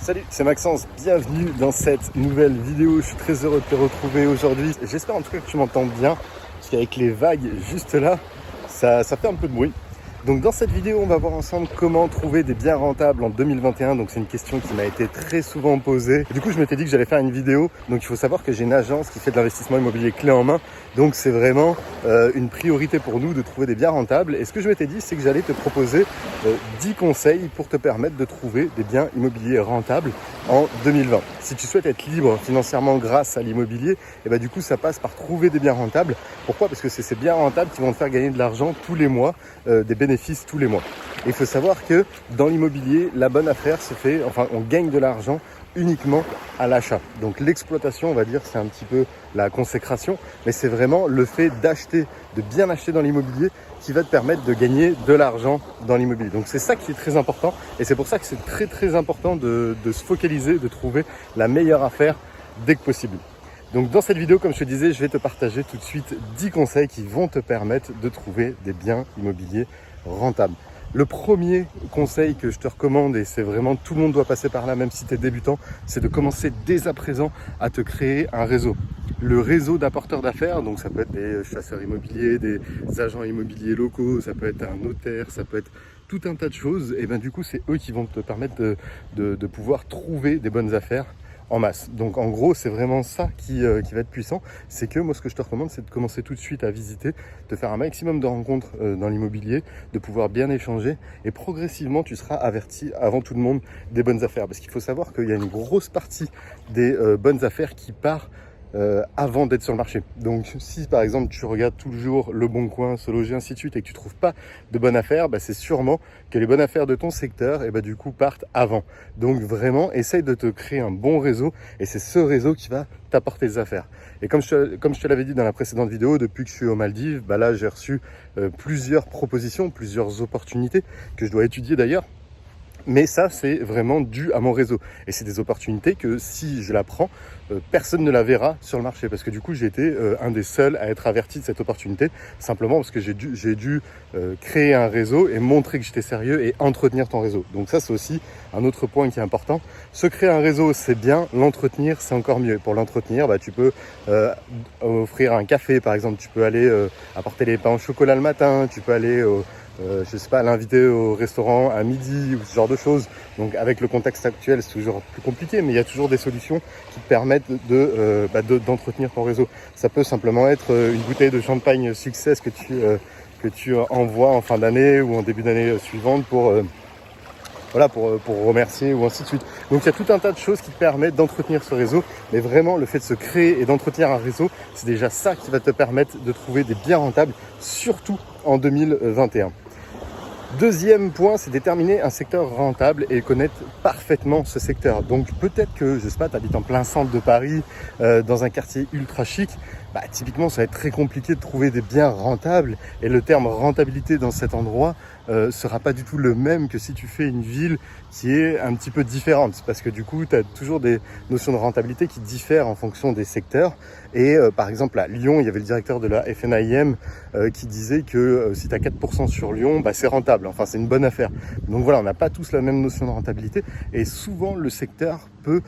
Salut, c'est Maxence, bienvenue dans cette nouvelle vidéo. Je suis très heureux de te retrouver aujourd'hui. J'espère en tout cas que tu m'entends bien, parce qu'avec les vagues juste là, ça fait un peu de bruit. Donc dans cette vidéo, on va voir ensemble comment trouver des biens rentables en 2021. Donc c'est une question qui m'a été très souvent posée. Et du coup, je m'étais dit que j'allais faire une vidéo. Donc il faut savoir que j'ai une agence qui fait de l'investissement immobilier clé en main. Donc c'est vraiment une priorité pour nous de trouver des biens rentables. Et ce que je m'étais dit, c'est que j'allais te proposer 10 conseils pour te permettre de trouver des biens immobiliers rentables en 2020. Si tu souhaites être libre financièrement grâce à l'immobilier, et ben du coup ça passe par trouver des biens rentables. Pourquoi ? Parce que c'est ces biens rentables qui vont te faire gagner de l'argent tous les mois, des bénéfices tous les mois. Et il faut savoir que dans l'immobilier, la bonne affaire se fait, on gagne de l'argent uniquement à l'achat. Donc l'exploitation, on va dire, c'est un petit peu la consécration, mais c'est vraiment le fait d'acheter, de bien acheter dans l'immobilier qui va te permettre de gagner de l'argent dans l'immobilier. Donc c'est ça qui est très important et c'est pour ça que c'est très important de se focaliser, de trouver la meilleure affaire dès que possible. Donc dans cette vidéo, comme je te disais, je vais te partager tout de suite 10 conseils qui vont te permettre de trouver des biens immobiliers rentables. Le premier conseil que je te recommande, et c'est vraiment tout le monde doit passer par là, même si tu es débutant, c'est de commencer dès à présent à te créer un réseau. Le réseau d'apporteurs d'affaires, donc ça peut être des chasseurs immobiliers, des agents immobiliers locaux, ça peut être un notaire, ça peut être tout un tas de choses. Et bien du coup, c'est eux qui vont te permettre de pouvoir trouver des bonnes affaires en masse. Donc en gros, c'est vraiment ça qui va être puissant. C'est que moi, ce que je te recommande, c'est de commencer tout de suite à visiter, de faire un maximum de rencontres dans l'immobilier, de pouvoir bien échanger et progressivement, tu seras averti avant tout le monde des bonnes affaires. Parce qu'il faut savoir qu'il y a une grosse partie des bonnes affaires qui part avant d'être sur le marché. Donc si par exemple tu regardes toujours Le Bon Coin, Se Loger, ainsi de suite et que tu trouves pas de bonnes affaires, c'est sûrement que les bonnes affaires de ton secteur du coup partent avant. Donc vraiment essaye de te créer un bon réseau et c'est ce réseau qui va t'apporter des affaires. Et comme je te l'avais dit dans la précédente vidéo, depuis que je suis aux Maldives, là j'ai reçu plusieurs propositions, plusieurs opportunités que je dois étudier d'ailleurs. Mais ça, c'est vraiment dû à mon réseau. Et c'est des opportunités que si je la prends, personne ne la verra sur le marché. Parce que du coup, j'ai été un des seuls à être averti de cette opportunité. Simplement parce que j'ai dû créer un réseau et montrer que j'étais sérieux et entretenir ton réseau. Donc ça, c'est aussi un autre point qui est important. Se créer un réseau, c'est bien. L'entretenir, c'est encore mieux. Pour l'entretenir, tu peux offrir un café, par exemple. Tu peux aller apporter les pains au chocolat le matin. Tu peux aller l'inviter au restaurant à midi ou ce genre de choses. Donc avec le contexte actuel, c'est toujours plus compliqué, mais il y a toujours des solutions qui te permettent d'entretenir ton réseau. Ça peut simplement être une bouteille de champagne Success que tu envoies en fin d'année ou en début d'année suivante pour remercier ou ainsi de suite. Donc il y a tout un tas de choses qui te permettent d'entretenir ce réseau, mais vraiment le fait de se créer et d'entretenir un réseau, c'est déjà ça qui va te permettre de trouver des biens rentables, surtout en 2021. Deuxième point, c'est déterminer un secteur rentable et connaître parfaitement ce secteur. Donc peut-être que, tu habites en plein centre de Paris, dans un quartier ultra chic, typiquement ça va être très compliqué de trouver des biens rentables et le terme rentabilité dans cet endroit sera pas du tout le même que si tu fais une ville qui est un petit peu différente, parce que du coup tu as toujours des notions de rentabilité qui diffèrent en fonction des secteurs. Et par exemple à Lyon, il y avait le directeur de la FNAIM qui disait que si tu as 4% sur Lyon, c'est rentable, c'est une bonne affaire. Donc voilà, on n'a pas tous la même notion de rentabilité et souvent le secteur peut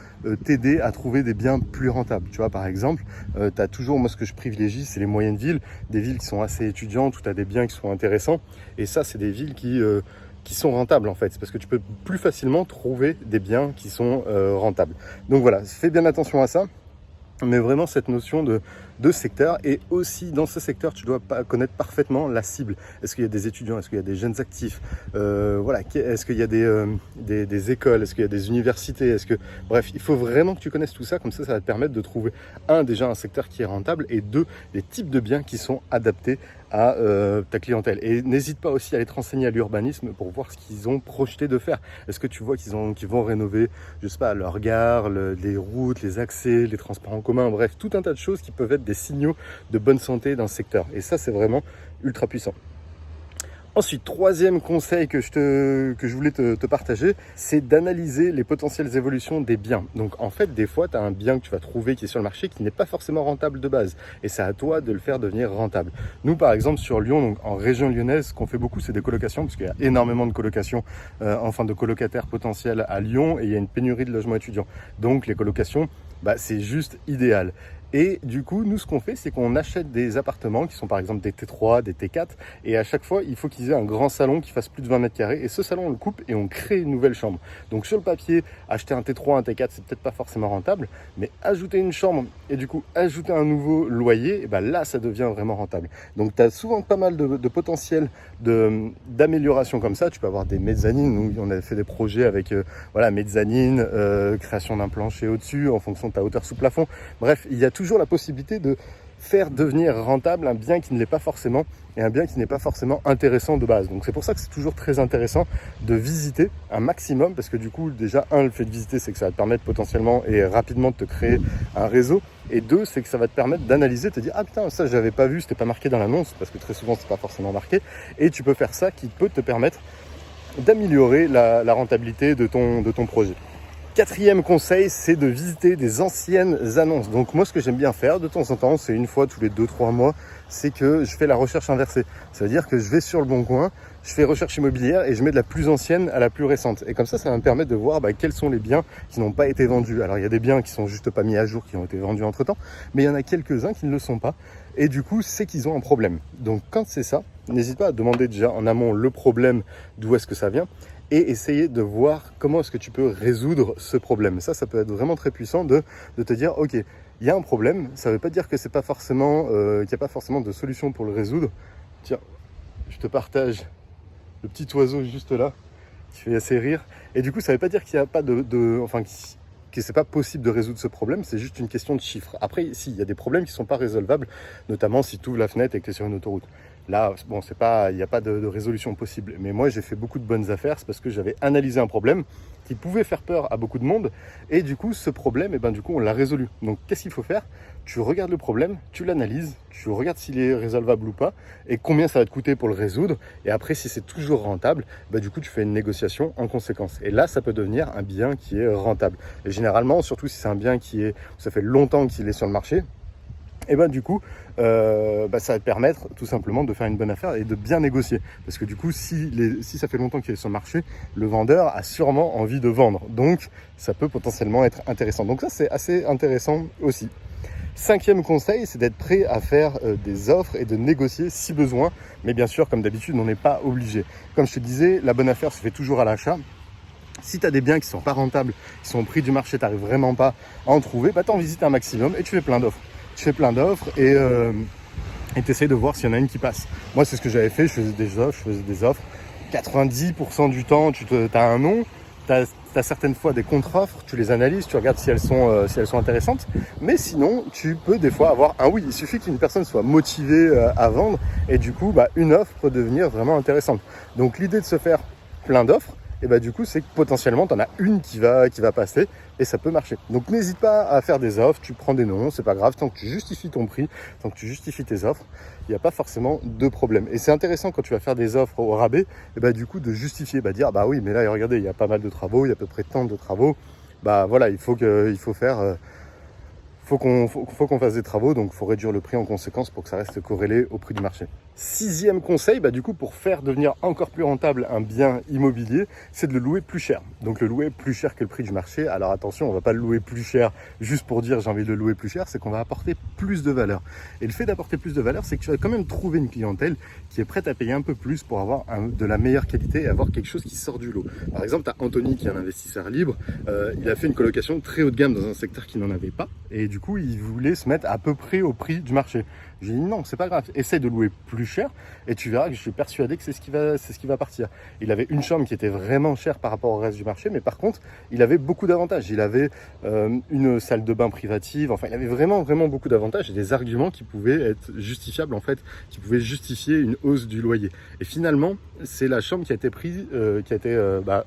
t'aider à trouver des biens plus rentables. Tu vois, par exemple, tu as toujours, moi ce que je privilégie, c'est les moyennes villes, des villes qui sont assez étudiantes, où tu as des biens qui sont intéressants. Et ça, c'est des villes qui sont rentables en fait. C'est parce que tu peux plus facilement trouver des biens qui sont rentables. Donc voilà, fais bien attention à ça. Mais vraiment cette notion de secteur, et aussi dans ce secteur tu dois connaître parfaitement la cible. Est-ce qu'il y a des étudiants, est-ce qu'il y a des jeunes actifs, est-ce qu'il y a des écoles, est-ce qu'il y a des universités, bref, il faut vraiment que tu connaisses tout ça, comme ça va te permettre de trouver déjà un secteur qui est rentable, et deux, des types de biens qui sont adaptés à ta clientèle. Et n'hésite pas aussi à aller te renseigner à l'urbanisme pour voir ce qu'ils ont projeté de faire. Est-ce que tu vois qu'ils vont rénover, leur gare, les routes, les accès, les transports en commun, bref, tout un tas de choses qui peuvent être des signaux de bonne santé d'un secteur. Et ça, c'est vraiment ultra puissant. Ensuite, troisième conseil que je voulais te partager, c'est d'analyser les potentielles évolutions des biens. Donc en fait, des fois, tu as un bien que tu vas trouver qui est sur le marché qui n'est pas forcément rentable de base. Et c'est à toi de le faire devenir rentable. Nous, par exemple, sur Lyon, donc en région lyonnaise, ce qu'on fait beaucoup, c'est des colocations, parce qu'il y a énormément de colocations, enfin de colocataires potentiels à Lyon, et il y a une pénurie de logements étudiants. Donc les colocations, c'est juste idéal. Et du coup, nous, ce qu'on fait, c'est qu'on achète des appartements qui sont par exemple des T3, des T4, et à chaque fois, il faut qu'ils aient un grand salon qui fasse plus de 20 mètres carrés, et ce salon, on le coupe et on crée une nouvelle chambre. Donc sur le papier, acheter un T3, un T4, c'est peut-être pas forcément rentable, mais ajouter une chambre et du coup ajouter un nouveau loyer, et là, ça devient vraiment rentable. Donc tu as souvent pas mal de potentiel d'amélioration comme ça. Tu peux avoir des mezzanines. Nous, on a fait des projets avec mezzanine, création d'un plancher au-dessus en fonction de ta hauteur sous plafond. Bref, il y a toujours la possibilité de faire devenir rentable un bien qui ne l'est pas forcément et un bien qui n'est pas forcément intéressant de base. Donc c'est pour ça que c'est toujours très intéressant de visiter un maximum, parce que du coup déjà le fait de visiter, c'est que ça va te permettre potentiellement et rapidement de te créer un réseau, et deux, c'est que ça va te permettre d'analyser, de te dire ah putain, ça je l'avais pas vu, c'était pas marqué dans l'annonce, parce que très souvent c'est pas forcément marqué, et tu peux faire ça qui peut te permettre d'améliorer la rentabilité de ton projet. Quatrième conseil, c'est de visiter des anciennes annonces. Donc moi, ce que j'aime bien faire de temps en temps, c'est une fois tous les 2-3 mois, c'est que je fais la recherche inversée. Ça veut dire que je vais sur le Bon Coin, je fais recherche immobilière et je mets de la plus ancienne à la plus récente. Et comme ça va me permettre de voir quels sont les biens qui n'ont pas été vendus. Alors il y a des biens qui sont juste pas mis à jour, qui ont été vendus entre temps, mais il y en a quelques-uns qui ne le sont pas. Et du coup, c'est qu'ils ont un problème. Donc quand c'est ça, n'hésite pas à demander déjà en amont le problème, d'où est-ce que ça vient, et essayer de voir comment est-ce que tu peux résoudre ce problème. Ça peut être vraiment très puissant de te dire, ok, il y a un problème, ça ne veut pas dire que c'est pas forcément, qu'il n'y a pas forcément de solution pour le résoudre. Tiens, je te partage le petit oiseau juste là, qui fait assez rire. Et du coup, ça ne veut pas dire qu'il n'y a pas que c'est pas possible de résoudre ce problème, c'est juste une question de chiffres. Après, si, il y a des problèmes qui ne sont pas résolvables, notamment si tu ouvres la fenêtre et que tu es sur une autoroute. Là, bon, il n'y a pas de résolution possible. Mais moi, j'ai fait beaucoup de bonnes affaires, c'est parce que j'avais analysé un problème qui pouvait faire peur à beaucoup de monde. Et du coup, ce problème, du coup, on l'a résolu. Donc, qu'est-ce qu'il faut faire? Tu regardes le problème, tu l'analyses, tu regardes s'il est résolvable ou pas, et combien ça va te coûter pour le résoudre. Et après, si c'est toujours rentable, du coup, tu fais une négociation en conséquence. Et là, ça peut devenir un bien qui est rentable. Et généralement, surtout si c'est un bien ça fait longtemps qu'il est sur le marché, et du coup, ça va te permettre tout simplement de faire une bonne affaire et de bien négocier. Parce que du coup, si ça fait longtemps qu'il est sur le marché, le vendeur a sûrement envie de vendre. Donc, ça peut potentiellement être intéressant. Donc ça, c'est assez intéressant aussi. Cinquième conseil, c'est d'être prêt à faire des offres et de négocier si besoin. Mais bien sûr, comme d'habitude, on n'est pas obligé. Comme je te disais, la bonne affaire se fait toujours à l'achat. Si tu as des biens qui ne sont pas rentables, qui sont au prix du marché, tu n'arrives vraiment pas à en trouver, t'en visites un maximum et tu fais plein d'offres. Et tu essaies de voir s'il y en a une qui passe. Moi, c'est ce que j'avais fait, je faisais des offres. 90% du temps, tu as un nom, tu as certaines fois des contre-offres, tu les analyses, tu regardes si elles sont intéressantes. Mais sinon, tu peux des fois avoir un oui. Il suffit qu'une personne soit motivée à vendre et du coup, une offre peut devenir vraiment intéressante. Donc, l'idée de se faire plein d'offres, et du coup, c'est que potentiellement, tu en as une qui va passer et ça peut marcher. Donc, n'hésite pas à faire des offres, tu prends des noms, c'est pas grave, tant que tu justifies ton prix, tant que tu justifies tes offres, il n'y a pas forcément de problème. Et c'est intéressant quand tu vas faire des offres au rabais, du coup, de justifier, dire, oui, mais là, regardez, il y a pas mal de travaux, il y a à peu près tant de travaux, faut qu'on fasse des travaux, donc il faut réduire le prix en conséquence pour que ça reste corrélé au prix du marché. Sixième conseil, du coup, pour faire devenir encore plus rentable un bien immobilier, c'est de le louer plus cher. Donc le louer plus cher que le prix du marché. Alors attention, on ne va pas le louer plus cher juste pour dire j'ai envie de le louer plus cher, c'est qu'on va apporter plus de valeur. Et le fait d'apporter plus de valeur, c'est que tu vas quand même trouver une clientèle qui est prête à payer un peu plus pour avoir de la meilleure qualité et avoir quelque chose qui sort du lot. Par exemple, tu as Anthony qui est un investisseur libre, il a fait une colocation très haut de gamme dans un secteur qui n'en avait pas. Et du coup, il voulait se mettre à peu près au prix du marché. J'ai dit non, c'est pas grave, essaye de louer plus cher et tu verras que je suis persuadé que c'est ce qui va partir. Il avait une chambre qui était vraiment chère par rapport au reste du marché, mais par contre, il avait beaucoup d'avantages. Il avait une salle de bain privative, il avait vraiment, vraiment beaucoup d'avantages et des arguments qui pouvaient être justifiables qui pouvaient justifier une hausse du loyer. Et finalement, c'est la chambre qui a été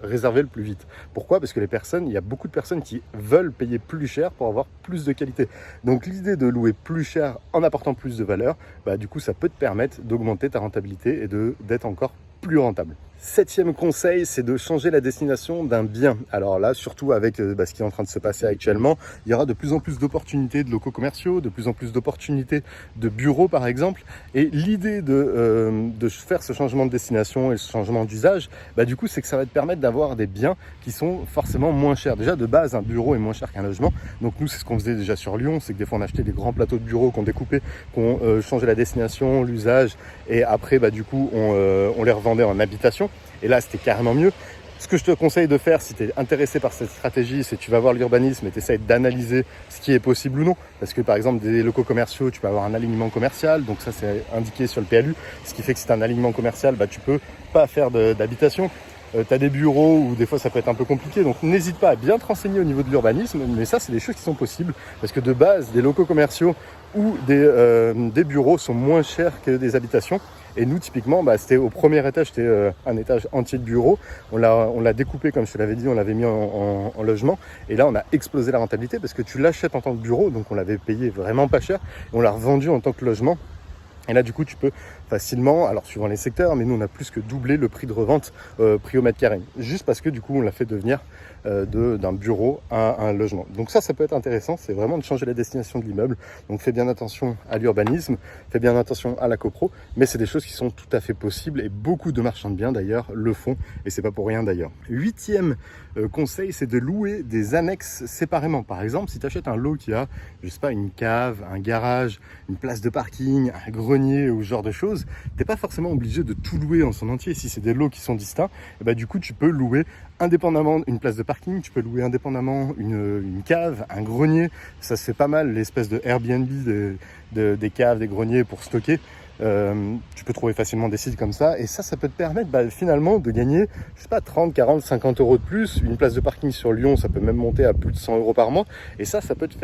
réservée le plus vite. Pourquoi? Parce que il y a beaucoup de personnes qui veulent payer plus cher pour avoir plus de qualité. Donc l'idée de louer plus cher en apportant plus de valeur, du coup ça peut te permettre d'augmenter ta rentabilité et d'être encore plus rentable. Septième conseil, c'est de changer la destination d'un bien. Alors là, surtout avec ce qui est en train de se passer actuellement, il y aura de plus en plus d'opportunités de locaux commerciaux, de plus en plus d'opportunités de bureaux par exemple. Et l'idée de faire ce changement de destination et ce changement d'usage, du coup, c'est que ça va te permettre d'avoir des biens qui sont forcément moins chers. Déjà, de base, un bureau est moins cher qu'un logement. Donc nous, c'est ce qu'on faisait déjà sur Lyon, c'est que des fois, on achetait des grands plateaux de bureaux qu'on découpait, qu'on changeait la destination, l'usage, et après, du coup, on les revendait en habitation. Et là, c'était carrément mieux. Ce que je te conseille de faire, si tu es intéressé par cette stratégie, c'est que tu vas voir l'urbanisme et tu essaies d'analyser ce qui est possible ou non. Parce que par exemple, des locaux commerciaux, tu peux avoir un alignement commercial. Donc ça, c'est indiqué sur le PLU. Ce qui fait que si tu as un alignement commercial, tu peux pas faire d'habitation. Tu as des bureaux où des fois ça peut être un peu compliqué. Donc n'hésite pas à bien te renseigner au niveau de l'urbanisme. Mais ça, c'est des choses qui sont possibles. Parce que de base, des locaux commerciaux ou des bureaux sont moins chers que des habitations. Et nous, typiquement, c'était au premier étage, c'était un étage entier de bureaux. On l'a découpé, comme je te l'avais dit, on l'avait mis en logement. Et là, on a explosé la rentabilité parce que tu l'achètes en tant que bureau, donc on l'avait payé vraiment pas cher. Et on l'a revendu en tant que logement. Et là, du coup, tu peux facilement, alors suivant les secteurs, mais nous, on a plus que doublé le prix de revente, prix au mètre carré. Juste parce que, du coup, on l'a fait devenir d'un bureau à un logement. Donc ça peut être intéressant, c'est vraiment de changer la destination de l'immeuble. Donc fais bien attention à l'urbanisme, fais bien attention à la copro, mais c'est des choses qui sont tout à fait possibles et beaucoup de marchands de biens d'ailleurs le font et c'est pas pour rien d'ailleurs. Huitième conseil, c'est de louer des annexes séparément. Par exemple, si tu achètes un lot qui a, je sais pas, une cave, un garage, une place de parking, un grenier ou ce genre de choses, t'es pas forcément obligé de tout louer en son entier. Si c'est des lots qui sont distincts, et du coup tu peux louer indépendamment une place de parking, tu peux louer indépendamment une cave, un grenier. Ça se fait pas mal, l'espèce de Airbnb des caves, des greniers pour stocker. Tu peux trouver facilement des sites comme ça et ça peut te permettre finalement de gagner, je sais pas, 30, 40, 50 euros de plus. Une place de parking sur Lyon, ça peut même monter à plus de 100 euros par mois et ça peut te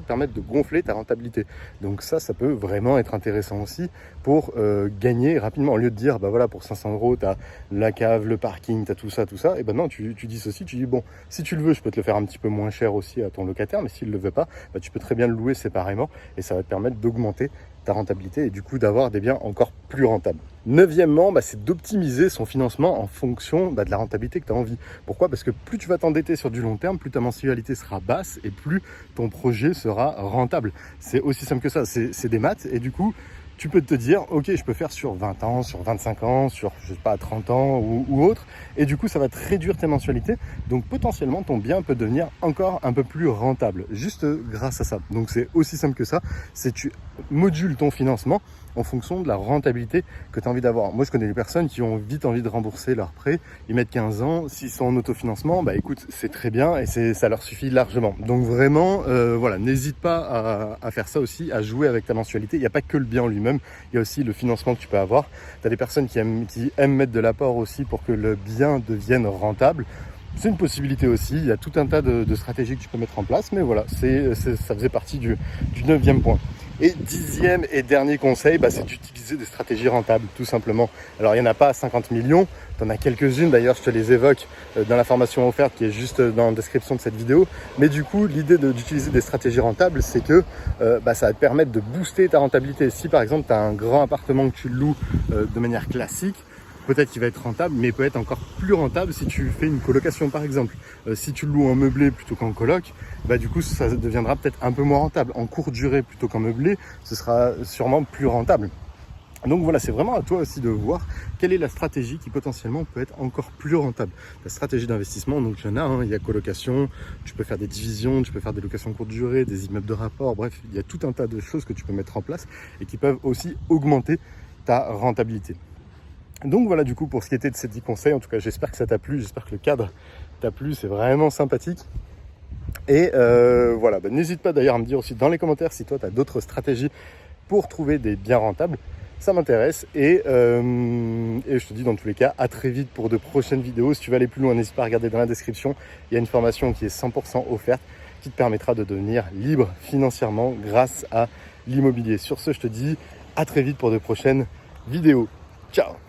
permettre de gonfler ta rentabilité. Donc ça peut vraiment être intéressant aussi pour gagner rapidement. Au lieu de dire, voilà, pour 500 euros, tu as la cave, le parking, tu as tout ça, et non, tu dis ceci, tu dis, bon, si tu le veux, je peux te le faire un petit peu moins cher aussi à ton locataire, mais s'il ne le veut pas, tu peux très bien le louer séparément et ça va te permettre d'augmenter ta rentabilité et du coup d'avoir des biens encore plus rentables. Neuvièmement, c'est d'optimiser son financement en fonction de la rentabilité que tu as envie. Pourquoi ? Parce que plus tu vas t'endetter sur du long terme, plus ta mensualité sera basse et plus ton projet sera rentable. C'est aussi simple que ça, c'est des maths et du coup, tu peux te dire, ok, je peux faire sur 20 ans, sur 25 ans, sur, je sais pas, 30 ans ou autre. Et du coup, ça va te réduire tes mensualités. Donc, potentiellement, ton bien peut devenir encore un peu plus rentable, juste grâce à ça. Donc, c'est aussi simple que ça. C'est tu modules ton financement en fonction de la rentabilité que tu as envie d'avoir. Moi, je connais des personnes qui ont vite envie de rembourser leurs prêts. Ils mettent 15 ans. S'ils sont en autofinancement, écoute, c'est très bien et ça leur suffit largement. Donc, vraiment, voilà, n'hésite pas à faire ça aussi, à jouer avec ta mensualité. Il n'y a pas que le bien en lui-même. Il y a aussi le financement que tu peux avoir. Tu as des personnes qui aiment mettre de l'apport aussi pour que le bien devienne rentable. C'est une possibilité aussi. Il y a tout un tas de stratégies que tu peux mettre en place. Mais voilà, ça faisait partie du 9e point. Et 10e et dernier conseil, c'est d'utiliser des stratégies rentables, tout simplement. Alors, il n'y en a pas 50 millions. Tu en as quelques-unes, d'ailleurs, je te les évoque dans la formation offerte qui est juste dans la description de cette vidéo. Mais du coup, l'idée d'utiliser des stratégies rentables, c'est que ça va te permettre de booster ta rentabilité. Si, par exemple, tu as un grand appartement que tu loues de manière classique, peut-être qu'il va être rentable, mais il peut être encore plus rentable si tu fais une colocation, par exemple. Si tu le loues en meublé plutôt qu'en coloc, du coup, ça deviendra peut-être un peu moins rentable. En courte durée plutôt qu'en meublé, ce sera sûrement plus rentable. Donc voilà, c'est vraiment à toi aussi de voir quelle est la stratégie qui potentiellement peut être encore plus rentable. La stratégie d'investissement, donc il y en a, il y a colocation, tu peux faire des divisions, tu peux faire des locations courte durée, des immeubles de rapport, bref, il y a tout un tas de choses que tu peux mettre en place et qui peuvent aussi augmenter ta rentabilité. Donc voilà du coup pour ce qui était de ces 10 conseils, en tout cas j'espère que ça t'a plu, j'espère que le cadre t'a plu, c'est vraiment sympathique. Et voilà, n'hésite pas d'ailleurs à me dire aussi dans les commentaires si toi tu as d'autres stratégies pour trouver des biens rentables, ça m'intéresse. Et je te dis dans tous les cas à très vite pour de prochaines vidéos. Si tu veux aller plus loin, n'hésite pas à regarder dans la description, il y a une formation qui est 100% offerte qui te permettra de devenir libre financièrement grâce à l'immobilier. Sur ce, je te dis à très vite pour de prochaines vidéos. Ciao!